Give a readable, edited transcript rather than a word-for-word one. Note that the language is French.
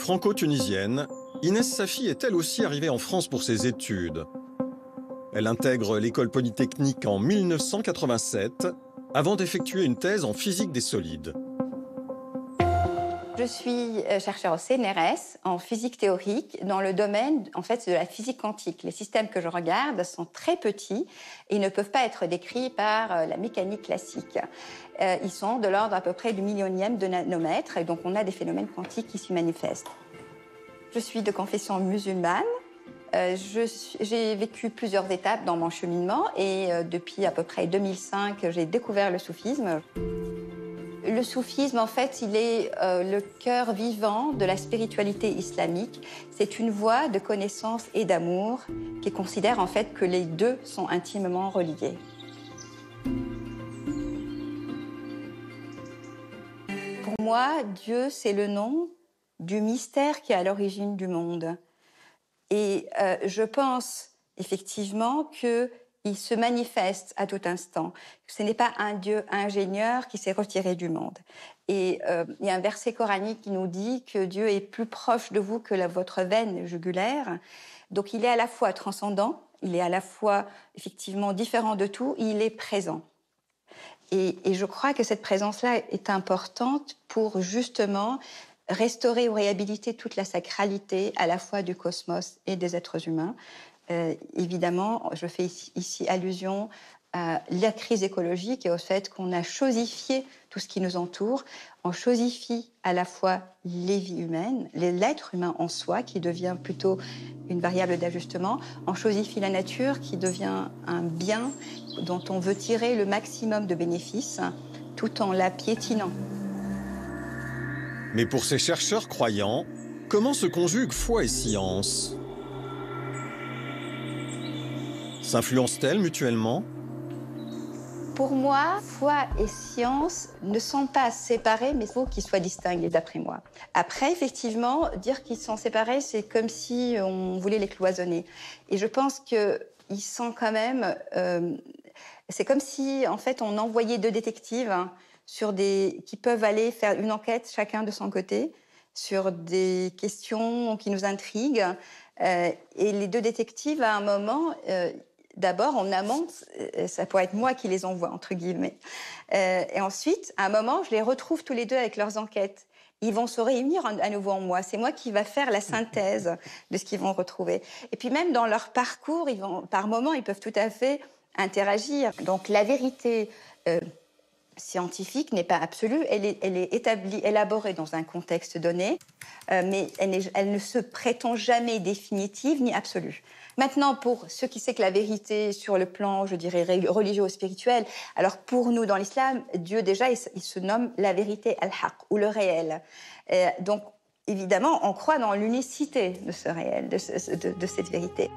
Franco-tunisienne, Inès Safi est elle aussi arrivée en France pour ses études. Elle intègre l'école polytechnique en 1987 avant d'effectuer une thèse en physique des solides. Je suis chercheur au CNRS en physique théorique dans le domaine de la physique quantique. Les systèmes que je regarde sont très petits et ne peuvent pas être décrits par la mécanique classique. Ils sont de l'ordre à peu près du millionième de nanomètre et donc on a des phénomènes quantiques qui s'y manifestent. Je suis de confession musulmane. J'ai vécu plusieurs étapes dans mon cheminement et depuis à peu près 2005, j'ai découvert le soufisme. Le soufisme, en fait, il est le cœur vivant de la spiritualité islamique. C'est une voie de connaissance et d'amour qui considère en fait que les deux sont intimement reliés. Pour moi, Dieu, c'est le nom du mystère qui est à l'origine du monde. Et je pense effectivement qu'il se manifeste à tout instant. Ce n'est pas un Dieu ingénieur qui s'est retiré du monde. Et il y a un verset coranique qui nous dit que Dieu est plus proche de vous que votre veine jugulaire. Donc il est à la fois transcendant, il est à la fois effectivement différent de tout, il est présent. Et je crois que cette présence-là est importante pour justement restaurer ou réhabiliter toute la sacralité à la fois du cosmos et des êtres humains. Évidemment, je fais ici allusion à la crise écologique et au fait qu'on a chosifié tout ce qui nous entoure. On chosifie à la fois les vies humaines, l'être humain en soi, qui devient plutôt une variable d'ajustement. On chosifie la nature, qui devient un bien dont on veut tirer le maximum de bénéfices, tout en la piétinant. Mais pour ces chercheurs croyants, comment se conjuguent foi et science? S'influencent-elles mutuellement? Pour moi, foi et science ne sont pas séparés, mais il faut qu'ils soient distingués, d'après moi. Après, effectivement, dire qu'ils sont séparés, c'est comme si on voulait les cloisonner. Et je pense qu'ils sont quand même... c'est comme si, en fait, on envoyait deux détectives qui peuvent aller faire une enquête, chacun de son côté, sur des questions qui nous intriguent. Et les deux détectives, à un moment... D'abord, en amont, ça pourrait être moi qui les envoie, entre guillemets. Et ensuite, à un moment, je les retrouve tous les deux avec leurs enquêtes. Ils vont se réunir à nouveau en moi. C'est moi qui va faire la synthèse de ce qu'ils vont retrouver. Et puis même dans leur parcours, par moments, ils peuvent tout à fait interagir. Donc la vérité scientifique n'est pas absolue. Elle est établie, élaborée dans un contexte donné, mais elle ne se prétend jamais définitive ni absolue. Maintenant, pour ce qui c'est que la vérité sur le plan, je dirais, religieux ou spirituel, alors pour nous, dans l'islam, Dieu, déjà, il se nomme la vérité, al-haq, ou le réel. Donc, évidemment, on croit dans l'unicité de ce réel, de cette vérité.